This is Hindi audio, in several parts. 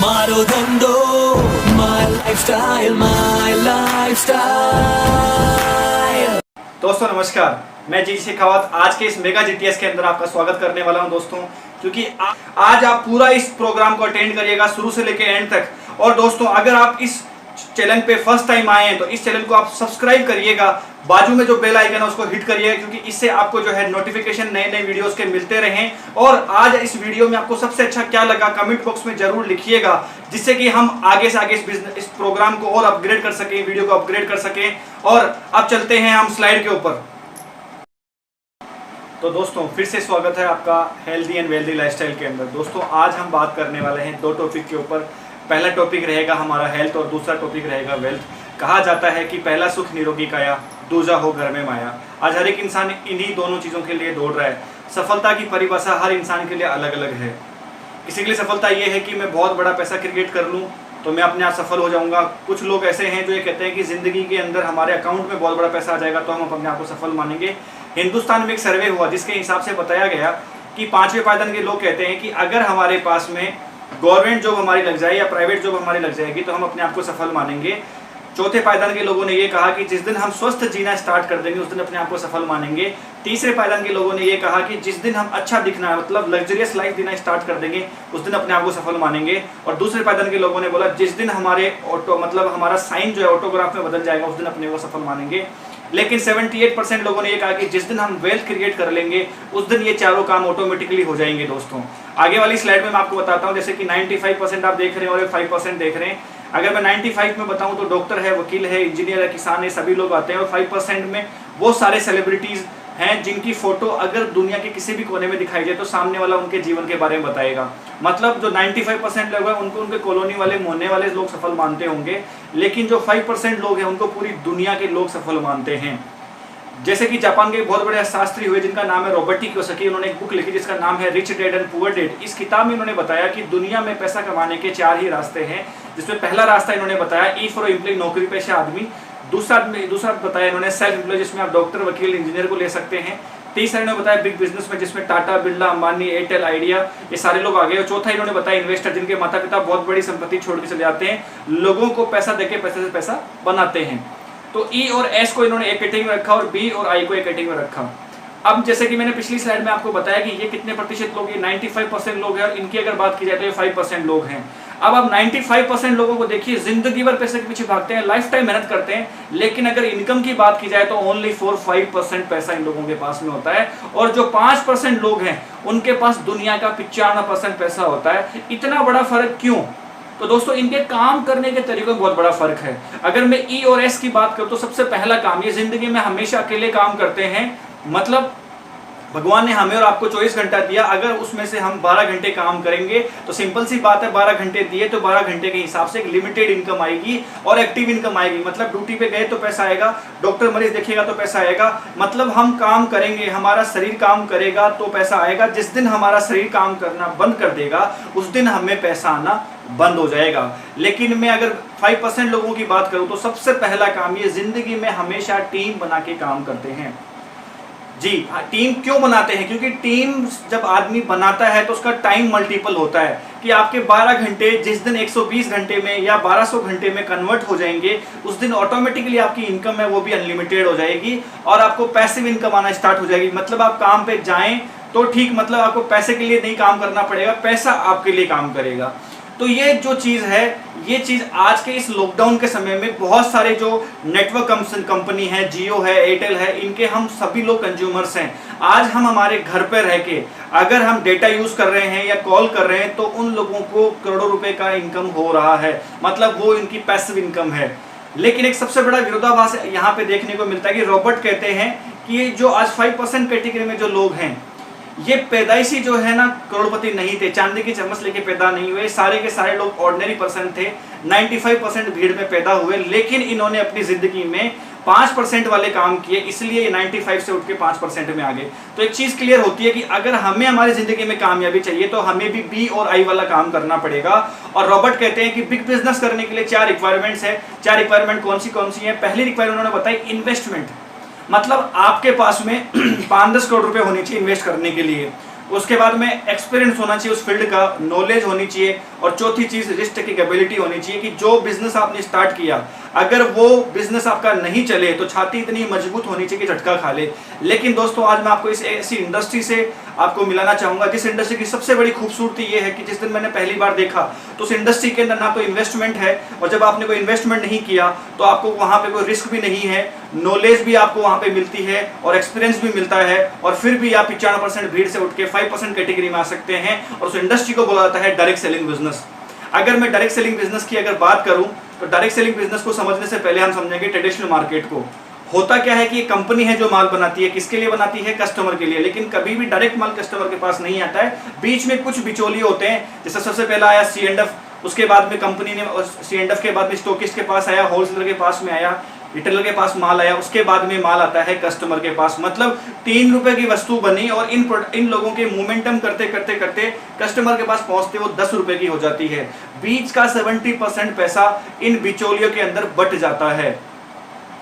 मारो धंधो माय लाइफस्टाइल। दोस्तों नमस्कार, मैं जी शेखावत आज के इस मेगा जीटीएस के अंदर आपका स्वागत करने वाला हूं दोस्तों, क्योंकि आज आप पूरा इस प्रोग्राम को अटेंड करिएगा शुरू से लेकर एंड तक। और दोस्तों अगर आप इस चैनल पे फर्स्ट टाइम आए हैं तो इस चैनल को आप सब्सक्राइब करिएगा, बाजू में जो बेल आइकन है उसको हिट करिएगा, क्योंकि इससे आपको जो है नोटिफिकेशन नए नए वीडियोस के मिलते रहें। और आज इस वीडियो में आपको सबसे अच्छा क्या लगा कमेंट बॉक्स में जरूर लिखिएगा, जिससे कि हम आगे से आगे इस प्रोग्राम को और अपग्रेड कर सकें, वीडियो को अपग्रेड कर सकें। और अब चलते हैं हम स्लाइड के ऊपर। तो दोस्तों फिर से स्वागत है आपका हेल्दी एंड वेल्दी लाइफस्टाइल के अंदर। दोस्तों आज हम बात करने वाले हैं दो टॉपिक के ऊपर। पहला टॉपिक रहेगा हमारा हेल्थ और दूसरा टॉपिक रहेगा वेल्थ। कहा जाता है कि पहला सुख निरोगी काया, दूजा हो घर में माया। आज हर एक इंसान इन्हीं दोनों चीज़ों के लिए दौड़ रहा है। सफलता की परिभाषा हर इंसान के लिए अलग अलग है। किसी के लिए सफलता ये है कि मैं बहुत बड़ा पैसा क्रिएट कर लूँ तो मैं अपने आप सफल हो जाऊंगा। कुछ लोग ऐसे हैं जो ये कहते हैं कि ज़िंदगी के अंदर हमारे अकाउंट में बहुत बड़ा पैसा आ जाएगा तो हम अपने आप को सफल मानेंगे। हिंदुस्तान में एक सर्वे हुआ जिसके हिसाब से बताया गया कि 5वें पायदान के लोग कहते हैं कि अगर हमारे पास में गवर्नमेंट जॉब हमारी लग जाए या प्राइवेट जॉब हमारी लग जाएगी तो हम अपने आप को सफल मानेंगे। चौथे पायदान के लोगों ने ये कहा कि जिस दिन हम स्वस्थ जीना स्टार्ट कर देंगे उस दिन अपने आप को सफल मानेंगे। तीसरे पायदान के लोगों ने ये कहा कि जिस दिन हम अच्छा दिखना है मतलब लग्जरियस लाइफ जीना स्टार्ट कर देंगे उस दिन अपने आप को सफल मानेंगे। और दूसरे पायदान के लोगों ने बोला जिस दिन हमारे हमारा साइन जो है ऑटोग्राफ में बदल जाएगा उस दिन अपने को सफल मानेंगे। लेकिन 78% लोगों ने ये कहा कि जिस दिन हम वेल्थ क्रिएट कर लेंगे उस दिन ये चारों काम ऑटोमेटिकली हो जाएंगे। दोस्तों आगे वाली स्लाइड में मैं आपको बताता हूँ, जैसे कि 95% आप देख रहे हैं और 5% देख रहे हैं। अगर मैं 95 में बताऊं तो डॉक्टर है, वकील है, इंजीनियर है, किसान है, सभी लोग आते हैं। और 5% में वो सारे सेलिब्रिटीज हैं जिनकी फोटो अगर दुनिया के किसी भी कोने में दिखाई जाए तो सामने वाला उनके जीवन के बारे में बताएगा। मतलब जो 95% लोग हैं उनको उनके कॉलोनी वाले मोहल्ले वाले लोग सफल मानते होंगे, लेकिन जो 5% लोग हैं उनको पूरी दुनिया के लोग सफल मानते हैं। जैसे कि जापान के बहुत बड़े शास्त्री हुए जिनका नाम है रॉबर्ट टी कियोसाकी। उन्होंने एक बुक लिखी जिसका नाम है rich dad and poor dad. इस किताब में उन्होंने बताया कि दुनिया में पैसा कमाने के 4 ही रास्ते हैं, जिसमें पहला रास्ता इन्होंने बताया ई फॉर एम्प्लॉय, नौकरी पेशा आदमी। दूसरा बताया इन्होंने सेल्फ एम्प्लॉय, जिसमें आप डॉक्टर, वकील, इंजीनियर को ले सकते हैं। तीसरा इन्होंने बताया बिग बिजनेस में, जिसमें टाटा, बिरला, अंबानी, एयरटेल, आइडिया ये सारे लोग आ गए। और चौथा इन्होंने बताया इन्वेस्टर, जिनके माता पिता बहुत बड़ी संपत्ति छोड़ के चले जाते हैं, लोगों को पैसा देके पैसे से पैसा बनाते हैं। तो ई और एस को इन्होंने एक कैटेगरी में रखा और बी और आई को एक कैटेगरी में रखा। अब जैसे कि मैंने पिछली स्लाइड में आपको बताया कि ये कितने प्रतिशत लोग, ये 95% लोग हैं और इनकी अगर बात की जाए तो ये 5% लोग हैं। अब आप 95% लोगों को देखिए, जिंदगी भर पैसे के पीछे भागते हैं, लाइफ टाइम मेहनत करते हैं, लेकिन अगर इनकम की बात की जाए तो ओनली 4-5% पैसा इन लोगों के पास में होता है। और जो 5% लोग हैं उनके पास दुनिया का 95% पैसा होता है। इतना बड़ा फर्क क्यों? तो दोस्तों इनके काम करने के तरीकों में बहुत बड़ा फर्क है। अगर मैं ई और एस की बात करूं तो सबसे पहला काम, ये जिंदगी में हमेशा अकेले काम करते हैं। मतलब भगवान ने हमें और आपको 24 घंटा दिया, अगर उसमें से हम 12 घंटे काम करेंगे तो सिंपल सी बात है 12 घंटे दिए तो 12 घंटे के हिसाब से एक लिमिटेड इनकम आएगी और एक्टिव इनकम आएगी। मतलब ड्यूटी पे गए तो पैसा आएगा, डॉक्टर मरीज देखेगा तो पैसा आएगा। मतलब हम काम करेंगे, हमारा शरीर काम करेगा तो पैसा आएगा। जिस दिन हमारा शरीर काम करना बंद कर देगा उस दिन हमें पैसा आना बंद हो जाएगा। लेकिन मैं अगर 5% लोगों की बात करूं तो सबसे पहला काम, ये जिंदगी में हमेशा टीम बना के काम करते हैं। जी हाँ, टीम क्यों बनाते हैं? क्योंकि टीम जब आदमी बनाता है तो उसका टाइम मल्टीपल होता है कि आपके 12 घंटे जिस दिन 120 घंटे में या 1200 घंटे में कन्वर्ट हो जाएंगे उस दिन ऑटोमेटिकली आपकी इनकम है वो भी अनलिमिटेड हो जाएगी और आपको पैसिव इनकम आना स्टार्ट हो जाएगी। मतलब आप काम पे जाएं तो ठीक, मतलब आपको पैसे के लिए नहीं काम करना पड़ेगा, पैसा आपके लिए काम करेगा। तो ये जो चीज़ है, ये चीज़ आज के इस लॉकडाउन के समय में बहुत सारे जो नेटवर्क कंपनी है, जियो है, एयरटेल है, इनके हम सभी लोग कंज्यूमर्स हैं। आज हम हमारे घर पर रह के अगर हम डेटा यूज़ कर रहे हैं या कॉल कर रहे हैं तो उन लोगों को करोड़ों रुपए का इनकम हो रहा है। मतलब वो इनकी पैसिव इनकम है। लेकिन एक सबसे बड़ा विरोधाभास यहाँ पे देखने को मिलता है कि रॉबर्ट कहते हैं कि ये जो आज 5% कैटेगरी में जो लोग हैं ये पैदाइशी जो है ना करोड़पति नहीं थे, चांदी की चम्मच लेके पैदा नहीं हुए। सारे के सारे लोग ऑर्डिनरी पर्सन थे, 95% भीड़ में पैदा हुए। लेकिन इन्होंने अपनी जिंदगी में 5% वाले काम किए, इसलिए ये 95 से उठ के 5% में आ गए। तो एक चीज क्लियर होती है कि अगर हमें हमारी जिंदगी में कामयाबी चाहिए तो हमें भी बी और आई वाला काम करना पड़ेगा। और रॉबर्ट कहते हैं कि बिग बिजनेस करने के लिए 4 रिक्वायरमेंट्स है। 4 रिक्वायरमेंट कौन सी है? पहली रिक्वायरमेंट उन्होंने बताई इन्वेस्टमेंट। मतलब आपके पास में 5-10 करोड़ रुपए होने चाहिए इन्वेस्ट करने के लिए। उसके बाद में एक्सपीरियंस होना चाहिए उस फील्ड का, नॉलेज होनी चाहिए, और चौथी चीज रिस्क टेकिंग एबिलिटी होनी चाहिए कि जो बिजनेस आपने स्टार्ट किया अगर वो बिजनेस आपका नहीं चले तो छाती इतनी मजबूत होनी चाहिए कि झटका खा ले। लेकिन दोस्तों आज मैं आपको इस ऐसी इंडस्ट्री से आपको मिलाना चाहूंगा जिस इंडस्ट्री की सबसे बड़ी खूबसूरती ये है कि जिस दिन मैंने पहली बार देखा तो उस इंडस्ट्री के अंदर ना तो इन्वेस्टमेंट है, और जब आपने कोई इन्वेस्टमेंट नहीं किया तो आपको वहां पे कोई रिस्क भी नहीं है, नॉलेज भी आपको वहां पे मिलती है और एक्सपीरियंस भी मिलता है, और फिर भी आप 95% भीड़ से उठ के 5% कैटेगरी में आ सकते हैं, और उस इंडस्ट्री को बोला जाता है डायरेक्ट सेलिंग बिजनेस। अगर मैं डायरेक्ट सेलिंग बिजनेस की अगर बात करूं तो डायरेक्ट सेलिंग बिजनेस को समझने से पहले हम समझेंगे ट्रेडिशनल मार्केट को। होता क्या है कि एक कंपनी है जो माल बनाती है, किसके लिए बनाती है? कस्टमर के लिए, लेकिन कभी भी डायरेक्ट माल कस्टमर के पास नहीं आता है, बीच में कुछ बिचौलिए होते हैं। जैसे सबसे पहला आया C&F, उसके बाद में कंपनी ने C&F के बाद में स्टॉकिस्ट के पास आया, होलसेलर के पास में आया, रिटेलर के पास माल आया, उसके बाद में माल आता है कस्टमर के पास। मतलब 3 रुपए की वस्तु बनी और इन लोगों के मोमेंटम करते करते करते कस्टमर के पास पहुंचते वो 10 रुपए की हो जाती है। बीच का 70% पैसा इन बिचौलियों के अंदर बट जाता है,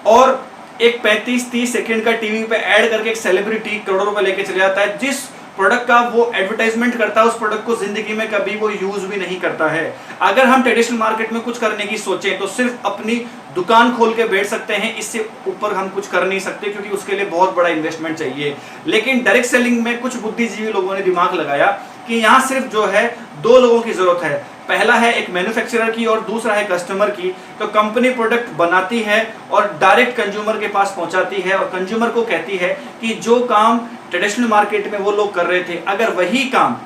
और एक 35-30 सेकंड का टीवी पे ऐड करके एक सेलिब्रिटी करोड़ों रुपए लेके चले जाता है। जिस प्रोडक्ट का वो एडवर्टाइजमेंट करता है उस प्रोडक्ट को जिंदगी में कभी वो यूज भी नहीं करता है। अगर हम ट्रेडिशनल मार्केट में कुछ करने की सोचें तो सिर्फ अपनी दुकान खोल के बैठ सकते हैं, इससे ऊपर हम कुछ कर नहीं सकते क्योंकि उसके लिए बहुत बड़ा इन्वेस्टमेंट चाहिए। लेकिन डायरेक्ट सेलिंग में कुछ बुद्धिजीवी लोगों ने दिमाग लगाया कि यहाँ सिर्फ जो है 2 लोगों की जरूरत है, पहला है एक मैन्युफैक्चरर की और दूसरा है कस्टमर की। तो कंपनी प्रोडक्ट बनाती है और डायरेक्ट कंज्यूमर के पास पहुंचाती है, और कंज्यूमर को कहती है कि जो काम ट्रेडिशनल मार्केट में वो लोग कर रहे थे अगर वही काम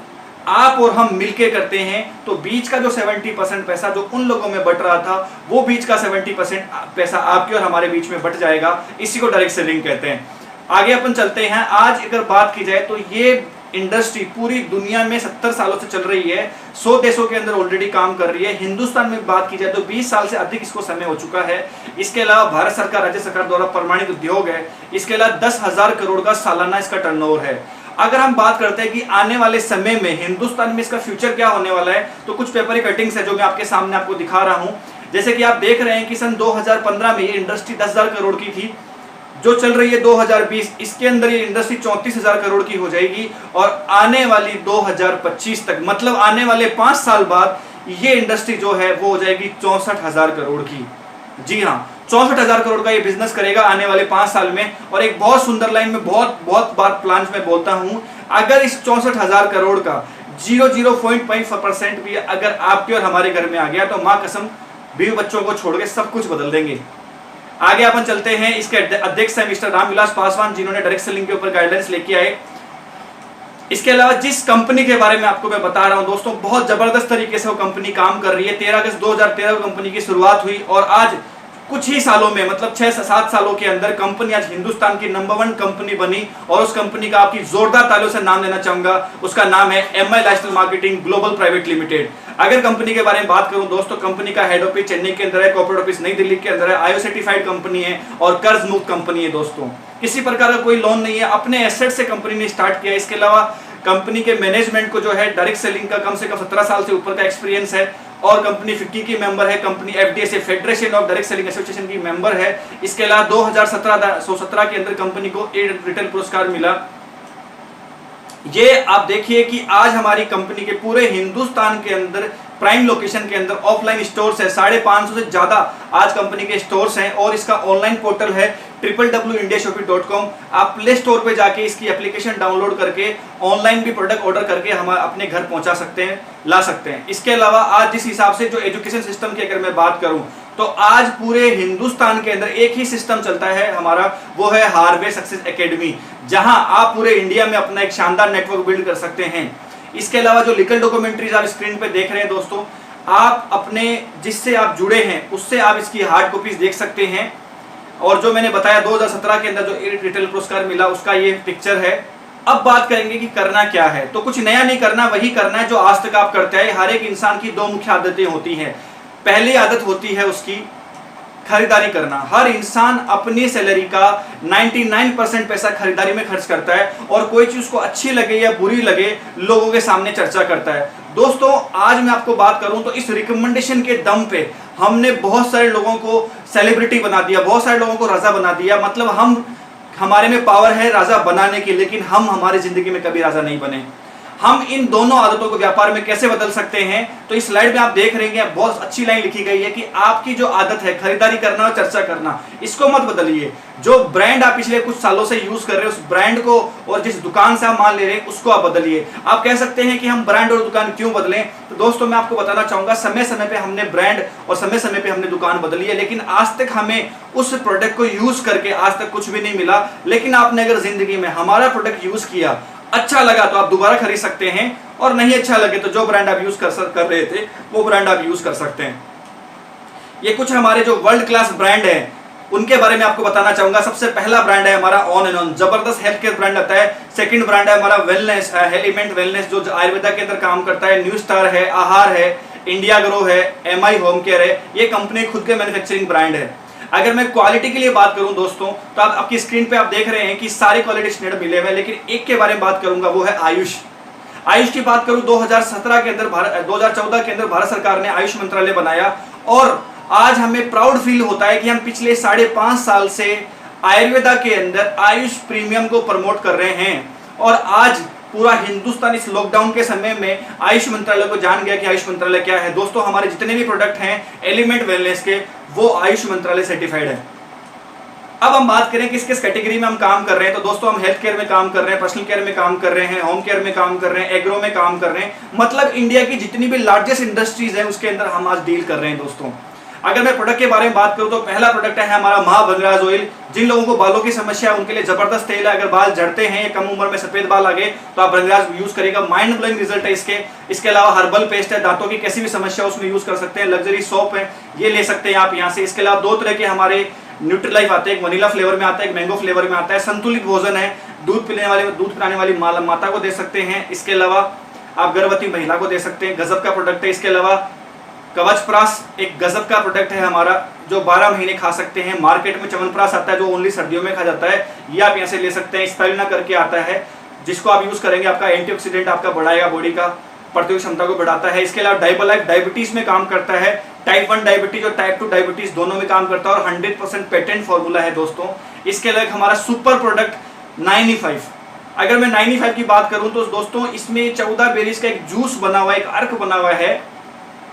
आप और हम मिलके करते हैं तो बीच का जो 70% पैसा जो उन लोगों में बट रहा था वो बीच का 70% पैसा आपके और हमारे बीच में बट जाएगा। इसी को डायरेक्ट सेलिंग कहते हैं। आगे अपन चलते हैं। आज अगर बात की जाए तो ये इंडस्ट्री पूरी दुनिया में 70 सालों से चल रही है, 100 देशों के अंदर ऑलरेडी काम कर रही है। हिंदुस्तान में बात की जाए तो 20 साल से अधिक इसको समय हो चुका है। इसके अलावा भारत सरकार, राज्य सरकार द्वारा प्रमाणित उद्योग है। इसके अलावा 10,000 करोड़ का सालाना इसका टर्नओवर है। अगर हम बात करते हैं कि आने वाले समय में हिंदुस्तान में इसका फ्यूचर क्या होने वाला है, तो कुछ पेपर कटिंग्स है जो मैं आपके सामने आपको दिखा रहा हूं। जैसे कि आप देख रहे हैं कि सन 2015 में ये इंडस्ट्री 10,000 करोड़ की थी, जो चल रही है 2020, इसके अंदर ये इंडस्ट्री 34,000 करोड़ की हो जाएगी, और आने वाली 2025 तक, मतलब आने वाले 5 साल बाद ये इंडस्ट्री जो है वो हो जाएगी 64,000 करोड़ की। जी हाँ, 64,000 करोड़ का ये बिजनेस करेगा आने वाले 5 साल में। और एक बहुत सुंदर लाइन में बहुत बार प्लान में बोलता हूं, अगर इस 64,000 करोड़ का 0.5% भी अगर आपके और हमारे घर में आ गया तो माँ कसम बीवी बच्चों को छोड़ के सब कुछ बदल देंगे। आगे अपन चलते हैं। इसके अध्यक्ष है मिस्टर रामविलास पासवान, जिन्होंने डायरेक्ट सेलिंग के ऊपर गाइडलाइंस लेके आए। इसके अलावा जिस कंपनी के बारे में आपको मैं बता रहा हूं दोस्तों, बहुत जबरदस्त तरीके से वो कंपनी काम कर रही है। 13 अगस्त 2013 को कंपनी की शुरुआत हुई और आज कुछ ही सालों में, मतलब 6 से 7 सालों के अंदर कंपनी आज हिंदुस्तान की नंबर 1 कंपनी बनी। और उस कंपनी का आपकी जोरदार तालियों से नाम लेना चाहूंगा, उसका नाम है MI lifestyle marketing global private limited. अगर कंपनी के बारे में बात करूं दोस्तों, कंपनी का हेड ऑफिस चेन्नई के अंदर है, कॉर्पोरेट ऑफिस नई दिल्ली के अंदर है, ISO सर्टिफाइड कंपनी है और कर्ज मुक्त कंपनी है दोस्तों। किसी प्रकार का कोई लोन नहीं है, अपने एसेट से कंपनी ने स्टार्ट किया। इसके अलावा कंपनी के मैनेजमेंट को जो है डायरेक्ट सेलिंग का कम से कम 17 साल से ऊपर का एक्सपीरियंस है, और कंपनी FICCI की मेंबर है, कंपनी FDA से federation of direct selling association की मेंबर है। इसके अलावा 2017 के अंदर कंपनी को रिटेल पुरस्कार मिला। ये आप देखिए कि आज हमारी कंपनी के पूरे हिंदुस्तान के अंदर प्राइम लोकेशन के अंदर ऑफलाइन स्टोर्स है, 550 से ज्यादा आज कंपनी के स्टोर्स हैं, और इसका ऑनलाइन पोर्टल है www.indiashopee.com। आप प्ले स्टोर पे जाके इसकी एप्लीकेशन डाउनलोड करके ऑनलाइन भी प्रोडक्ट ऑर्डर करके हम अपने घर पहुंचा सकते हैं, ला सकते हैं। इसके अलावा आज जिस हिसाब से जो एजुकेशन सिस्टम की अगर मैं बात करूं तो आज पूरे हिंदुस्तान के अंदर एक ही सिस्टम चलता है हमारा, वो है हार्वे सक्सेस एकेडमी, जहां आप पूरे इंडिया में अपना एक शानदार नेटवर्क बिल्ड कर सकते हैं। इसके अलावा जो लीगल डॉक्यूमेंट्रीज आप स्क्रीन पे देख रहे हैं दोस्तों, आप अपने जिससे आप जुड़े हैं उससे आप इसकी हार्ड कॉपीज देख सकते हैं। और जो मैंने बताया 2017 के अंदर जो रिटेल पुरस्कार मिला उसका ये पिक्चर है। अब बात करेंगे कि करना क्या है, तो कुछ नया नहीं करना, वही करना है जो आज तक आप करते हैं। हर एक इंसान की 2 मुख्य आदतें होती हैं। पहली आदत होती है उसकी खरीदारी करना। हर इंसान अपनी सैलरी का 99% पैसा खरीदारी में खर्च करता है, और कोई चीज उसको अच्छी लगे या बुरी लगे लोगों के सामने चर्चा करता है। दोस्तों आज मैं आपको बात करूं तो इस रिकमेंडेशन के दम पे हमने बहुत सारे लोगों को सेलिब्रिटी बना दिया, बहुत सारे लोगों को राजा बना दिया। मतलब हमारे में पावर है राजा बनाने की, लेकिन हम हमारी जिंदगी में कभी राजा नहीं बने। हम इन दोनों आदतों को व्यापार में कैसे बदल सकते हैं। तो इस स्लाइड में आप देख रहे हैं बहुत अच्छी लाइन लिखी गई है कि आपकी जो आदत है खरीदारी करना और चर्चा करना, इसको मत बदलिए। जो ब्रांड आप पिछले कुछ सालों से यूज कर रहे हैं उस ब्रांड को और जिस दुकान से आप माल ले रहे हैं उसको आप बदलिए। आप कह सकते हैं कि हम ब्रांड और दुकान क्यों बदलें, तो दोस्तों मैं आपको बताना चाहूंगा समय समय पे हमने ब्रांड और समय समय पे हमने दुकान बदली है, लेकिन आज तक हमें उस प्रोडक्ट को यूज करके आज तक कुछ भी नहीं मिला। लेकिन आपने अगर जिंदगी में हमारा प्रोडक्ट यूज किया, अच्छा लगा तो आप दोबारा खरीद सकते हैं, और नहीं अच्छा लगे तो जो ब्रांड आप यूज कर रहे थे वो ब्रांड आप यूज कर सकते हैं। ये कुछ हमारे जो वर्ल्ड क्लास ब्रांड है उनके बारे में आपको बताना चाहूंगा। सबसे पहला ब्रांड है हमारा ऑन एंड ऑन, जबरदस्त हेल्थ केयर ब्रांड आता है। सेकंड ब्रांड है हमारा वेलनेस, एलिमेंट वेलनेस जो आयुर्वेदा के अंदर काम करता है। न्यू स्टार है, आहार है, इंडिया ग्रो है, एमआई होम केयर है। ये कंपनी खुद के मैन्युफैक्चरिंग ब्रांड है। अगर मैं क्वालिटी के लिए बात करूं दोस्तों, तो आप आपकी स्क्रीन पे आप देख रहे हैं कि सारे क्वालिटी स्टैंडर्ड मिले हुए हैं, लेकिन एक के बारे में बात करूंगा, वो है आयुष। आयुष की बात करूं 2017 के अंदर 2014 के अंदर भारत सरकार ने आयुष मंत्रालय बनाया, और आज हमें प्राउड फील होता है कि हम पिछले 5.5 साल से आयुर्वेदा के अंदर आयुष प्रीमियम को प्रमोट कर रहे हैं। और आज पूरा हिंदुस्तान इस लॉकडाउन के समय में आयुष मंत्रालय को जान गया कि आयुष मंत्रालय क्या है। दोस्तों हमारे जितने भी प्रोडक्ट हैं एलिमेंट वेलनेस के, वो आयुष मंत्रालय सर्टिफाइड है। अब हम बात करें किस किस कैटेगरी में हम काम कर रहे हैं, तो दोस्तों हम हेल्थ केयर में काम कर रहे हैं, पर्सनल केयर में काम कर रहे हैं, होम केयर में काम कर रहे हैं, एग्रो में काम कर रहे हैं। मतलब इंडिया की जितनी भी लार्जेस्ट इंडस्ट्रीज हैं उसके अंदर हम आज डील कर रहे हैं। दोस्तों अगर मैं प्रोडक्ट के बारे में बात करूं तो पहला प्रोडक्ट है हमारा महाभंगराज ऑयल। जिन लोगों को बालों की समस्या है उनके लिए जबरदस्त तेल है। अगर बाल झड़ते हैं या कम उम्र में सफेद बाल आ गए तो आप भंगराज यूज करेगा, माइंड ब्लोइंग रिजल्ट है इसके। इसके अलावा हर्बल पेस्ट है, दांतों की कैसी भी समस्या उसमें यूज कर सकते हैं। लग्जरी सोप है, ये ले सकते हैं आप यहाँ से। इसके अलावा 2 तरह के हमारे न्यूट्रीलाइफ आते हैं, एक वनीला फ्लेवर में आता है, एक मैंगो फ्लेवर में आता है। संतुलित भोजन है, दूध पिलाने वाली माता को दे सकते हैं। इसके अलावा आप गर्भवती महिला को दे सकते हैं, गजब का प्रोडक्ट है। इसके अलावा कवचप्राश एक गजब का प्रोडक्ट है हमारा, जो 12 महीने खा सकते हैं। मार्केट में च्यवनप्राश आता है जो ओनली सर्दियों में खा जाता है, ये आप यहाँ से ले सकते हैं। स्पाइरुलिना करके आता है जिसको आप यूज करेंगे, आपका एंटीऑक्सीडेंट आपका बढ़ाएगा, बॉडी का प्रतिरोधक क्षमता को बढ़ाता है। इसके अलावा डाइबोलाइफ डायबिटीज में काम करता है, टाइप 1 डायबिटीज और टाइप 2 डायबिटीज दोनों में काम करता है, और 100% पेटेंट फॉर्मूला है दोस्तों। इसके अलावा हमारा सुपर प्रोडक्ट 95। अगर मैं 95 की बात करूं तो दोस्तों इसमें 14 बेरीज का एक जूस बना हुआ है, एक अर्क बना हुआ है,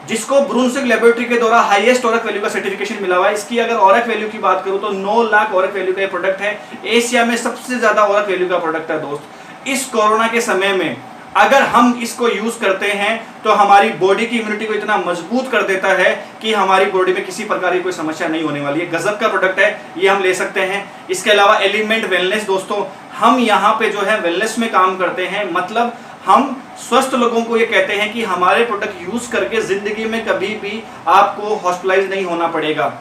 जिसको ब्रूंसविक लेबोरेटरी के द्वारा हाईएस्ट ऑरक वैल्यू का सर्टिफिकेशन मिला हुआ है। इसकी अगर ऑरक वैल्यू की बात करूं तो 9 लाख ऑरक वैल्यू का प्रोडक्ट है। एशिया में सबसे ज्यादा ऑरक वैल्यू का प्रोडक्ट है दोस्त। इस कोरोना के समय में अगर हम इसको यूज करते हैं तो हमारी बॉडी की इम्यूनिटी को इतना मजबूत कर देता है कि हमारी बॉडी में किसी प्रकार की कोई समस्या नहीं होने वाली है। गजब का प्रोडक्ट है, ये हम ले सकते हैं। इसके अलावा एलिमेंट वेलनेस दोस्तों, हम यहाँ पे जो है वेलनेस में काम करते हैं, मतलब हम स्वस्थ लोगों को ये कहते हैं कि हमारे प्रोडक्ट यूज करके जिंदगी में कभी भी आपको हॉस्पिटलाइज नहीं होना पड़ेगा,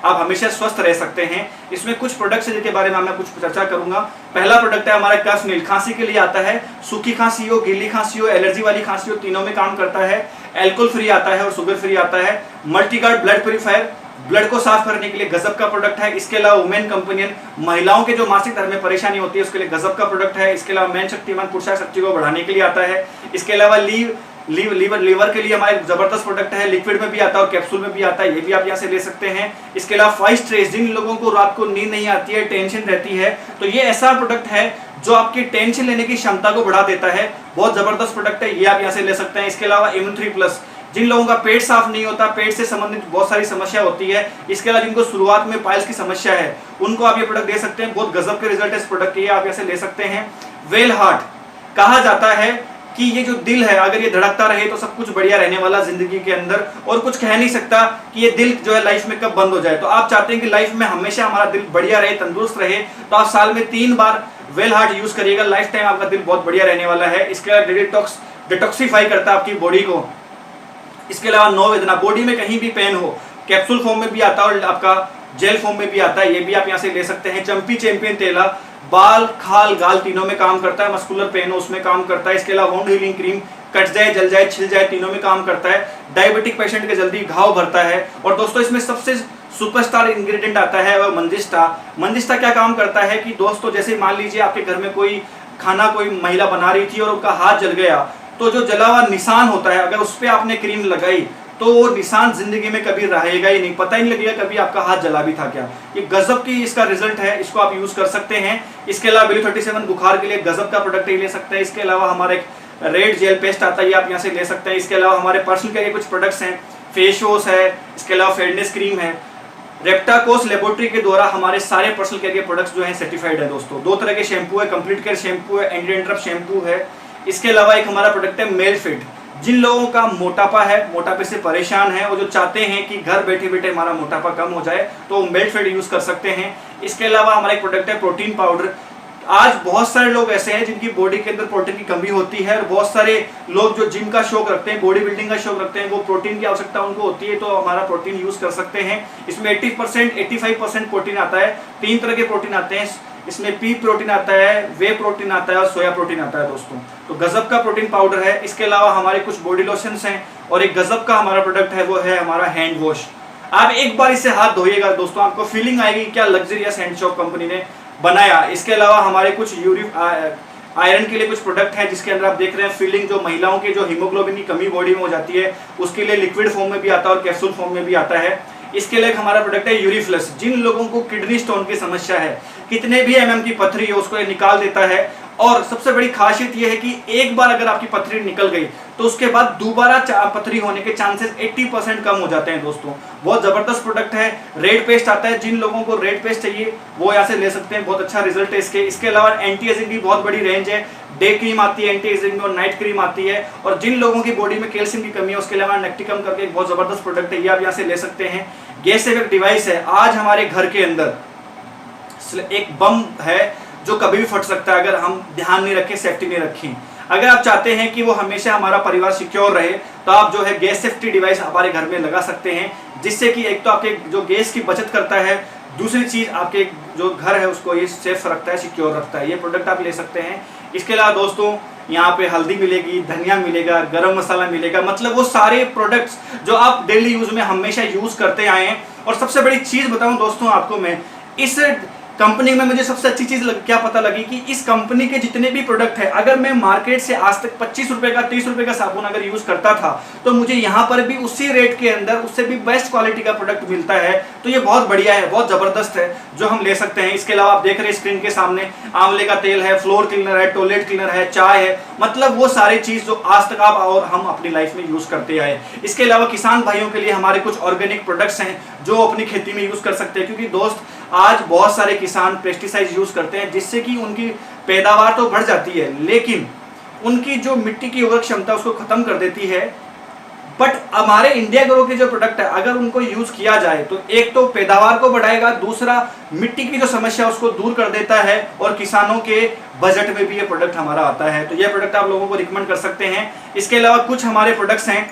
आप हमेशा स्वस्थ रह सकते हैं। इसमें कुछ प्रोडक्ट्स जिनके बारे में मैं कुछ चर्चा करूंगा। पहला प्रोडक्ट है हमारा कफ नील, खांसी के लिए आता है। सूखी खांसी हो, गीली खांसी हो, एलर्जी वाली खांसी हो, तीनों में काम करता है। एल्कोहल फ्री आता है और शुगर फ्री आता है। मल्टीगार्ड ब्लड प्यूरिफायर, ब्लड को साफ करने के लिए गजब का प्रोडक्ट है। इसके अलावा वुमेन कंपेनियन, महिलाओं के जो मासिक धर्म में परेशानी होती है उसके लिए गजब का प्रोडक्ट है। इसके अलावा मैन शक्तिमान, पुरुषा शक्ति को बढ़ाने के लिए आता है। इसके अलावा लीवर के लिए हमारे जबरदस्त प्रोडक्ट है, लिक्विड में भी आता है और कैप्सूल में भी आता है, ये भी आप यहाँ से ले सकते हैं। इसके अलावा 5 स्ट्रेस, जिन लोगों को रात को नींद नहीं आती है, टेंशन रहती है, तो ये ऐसा प्रोडक्ट है जो आपकी टेंशन लेने की क्षमता को बढ़ा देता है। बहुत जबरदस्त प्रोडक्ट है, ये आप यहाँ से ले सकते हैं। इसके अलावा इम्यून 3+, जिन लोगों का पेट साफ नहीं होता, पेट से संबंधित बहुत सारी समस्या होती है, इसके अलावा जिनको शुरुआत में पाइल्स की समस्या है, उनको आप ये प्रोडक्ट दे सकते हैं। बहुत गजब के रिजल्ट है इस प्रोडक्ट के, आप यहाँ से ले सकते हैं। वेल हार्ट, कहा जाता है कि ये जो दिल है अगर ये धड़कता रहे तो सब कुछ बढ़िया रहने वाला जिंदगी के अंदर, और कुछ कह नहीं सकता कि ये दिल जो है लाइफ में कब बंद हो जाए। तो आप चाहते हैं कि लाइफ में हमेशा हमारा दिल बढ़िया रहे, तंदुरुस्त रहे, तो आप साल में 3 बार वेल हार्ट यूज करिएगा, लाइफ टाइम आपका दिल बहुत बढ़िया रहने वाला है। इसके अलावा डिटॉक्सिफाई करता है आपकी बॉडी को। इसके अलावा नो वेदना, बॉडी में कहीं भी पेन हो, कैप्सूल फॉर्म में भी आता है और आपका जेल फॉर्म में भी आता है, ये भी आप यहाँ से ले सकते हैं। चंपी चैंपियन तेला, बाल, खाल, गाल तीनों में काम करता है। मस्कुलर पेन हो उसमें काम करता है। इसके अलावा वुंड हीलिंग क्रीम, कट जाए, जल जाए, छिल जाए, तीनों में काम करता है। डायबिटिक पेशेंट के जल्दी घाव भरता है। और दोस्तों इसमें सबसे सुपरस्टार इंग्रेडिएंट आता है वह मंजिष्ठा। मंजिष्ठा क्या काम करता है कि दोस्तों जैसे मान लीजिए आपके घर में कोई खाना कोई महिला बना रही थी और उनका हाथ जल गया, तो जो जला हुआ निशान होता है अगर उस पर आपने क्रीम लगाई तो वो निशान जिंदगी में कभी रहेगा ही नहीं, पता ही नहीं लगेगा कभी आपका हाथ जला भी था क्या। ये गजब की इसका रिजल्ट है, इसको आप यूज कर सकते हैं। इसके अलावा BLU-37 बुखार के लिए गजब का प्रोडक्ट ले सकते हैं। इसके अलावा हमारा एक रेड जेल पेस्ट आता है, ये आप यहाँ से ले सकते हैं। इसके अलावा हमारे पर्सनल केयर के कुछ प्रोडक्ट्स हैं, फेस वॉश है, इसके अलावा फेयरनेस क्रीम है। रेप्टाकोस लेबोरेटरी के द्वारा हमारे सारे पर्सनल केयर के प्रोडक्ट्स जो हैं सर्टिफाइड है दोस्तों। 2 तरह के शैम्पू है, कंप्लीट केयर शैम्पू है, एंटी डैंड्रफ शैम्पू है। इसके अलावा एक हमारा प्रोडक्ट है मेल फिट, जिन लोगों का मोटापा है, मोटापे से परेशान है और जो चाहते हैं कि घर बैठे बैठे हमारा मोटापा कम हो जाए तो मेल फिट यूज कर सकते हैं। इसके अलावा हमारा एक प्रोडक्ट है प्रोटीन पाउडर। आज बहुत सारे लोग ऐसे हैं जिनकी बॉडी के अंदर प्रोटीन की कमी होती है और बहुत सारे लोग जो जिम का शौक रखते हैं, बॉडी बिल्डिंग का शौक रखते हैं, वो प्रोटीन की आवश्यकता उनको होती है, तो हमारा प्रोटीन यूज कर सकते हैं। इसमें 80% 85% प्रोटीन आता है। 3 तरह के प्रोटीन आते हैं, इसमें पी प्रोटीन आता है, वे प्रोटीन आता है और सोया प्रोटीन आता है दोस्तों। तो गजब का प्रोटीन पाउडर है। इसके अलावा हमारे कुछ बॉडी लोशंस हैं और एक गजब का हमारा प्रोडक्ट है, वो है हमारा हैंड वॉश। आप एक बार इसे हाथ धोइएगा दोस्तों, आपको फीलिंग आएगी क्या लग्जरियस हैंड शॉप कंपनी ने बनाया। इसके अलावा हमारे कुछ आयरन के लिए कुछ प्रोडक्ट है, जिसके अंदर आप देख रहे हैं फीलिंग, जो महिलाओं के जो हीमोग्लोबिन की कमी बॉडी में हो जाती है उसके लिए लिक्विड फॉर्म में भी आता है और कैप्सूल फॉर्म में भी आता है। इसके लिए हमारा प्रोडक्ट है यूरिफ्लस, जिन लोगों को किडनी स्टोन की समस्या है, कितने भी एमएम की पथरी है उसको ये निकाल देता है। और सबसे बड़ी खासियत यह है कि एक बार अगर आपकी पथरी निकल गई तो उसके बाद दोबारा पथरी होने के चांसेस 80% कम हो जाते हैं दोस्तों। बहुत जबरदस्त प्रोडक्ट है। रेड पेस्ट आता है, जिन लोगों को रेड पेस्ट चाहिए वो यहाँ से ले सकते हैं, बहुत अच्छा रिजल्ट है इसके। इसके अलावा एंटी एजिंग की बहुत बड़ी रेंज है, डे क्रीम आती है एंटी एजिंग में और नाइट क्रीम आती है। और जिन लोगों की बॉडी में कैल्शियम की कमी है उसके अलावा नेक्टिकम करके एक बहुत जबरदस्त प्रोडक्ट है, ये आप यहाँ से ले सकते हैं। गैस सेवक डिवाइस है। आज हमारे घर के अंदर एक बम है जो कभी भी फट सकता है अगर हम ध्यान नहीं रखें, सेफ्टी नहीं रखें। अगर आप चाहते हैं कि वो हमेशा हमारा परिवार सिक्योर रहे तो आप जो है गैस सेफ्टी डिवाइस हमारे घर में लगा सकते हैं, जिससे कि एक तो आपके जो गैस की बचत करता है, दूसरी चीज आपके जो घर है उसको ये सेफ रखता है, सिक्योर रखता है। ये प्रोडक्ट आप ले सकते हैं। इसके अलावा दोस्तों यहाँ पे हल्दी मिलेगी, धनिया मिलेगा, गरम मसाला मिलेगा, मतलब वो सारे प्रोडक्ट्स जो आप डेली यूज में हमेशा यूज करते आए हैं। और सबसे बड़ी चीज बताऊं दोस्तों आपको मैं, इस कंपनी में मुझे सबसे अच्छी चीज क्या पता लगी कि इस कंपनी के जितने भी प्रोडक्ट है, अगर मैं मार्केट से आज तक 25 रुपए का 30 रुपए का साबुन अगर यूज करता था तो मुझे यहाँ पर भी उसी रेट के अंदर उससे भी बेस्ट क्वालिटी का प्रोडक्ट मिलता है। तो ये बहुत बढ़िया है, बहुत जबरदस्त है, जो हम ले सकते हैं। इसके अलावा आप देख रहे हैं स्क्रीन के सामने आंवले का तेल है, फ्लोर क्लीनर है, टॉयलेट क्लीनर है, चाय है, मतलब वो सारी चीज जो आज तक आप और हम अपनी लाइफ में यूज करते आए। इसके अलावा किसान भाइयों के लिए हमारे कुछ ऑर्गेनिक प्रोडक्ट्स हैं जो अपनी खेती में यूज कर सकते हैं, क्योंकि दोस्त आज बहुत सारे किसान पेस्टिसाइड यूज करते हैं जिससे कि उनकी पैदावार तो बढ़ जाती है लेकिन उनकी जो मिट्टी की उर्वरक क्षमता उसको खत्म कर देती है। बट हमारे इंडिया ग्रो के जो प्रोडक्ट है अगर उनको यूज किया जाए तो एक तो पैदावार को बढ़ाएगा, दूसरा मिट्टी की जो समस्या है उसको दूर कर देता है और किसानों के बजट में भी ये प्रोडक्ट हमारा आता है। तो ये प्रोडक्ट आप लोगों को रिकमेंड कर सकते हैं। इसके अलावा कुछ हमारे प्रोडक्ट्स हैं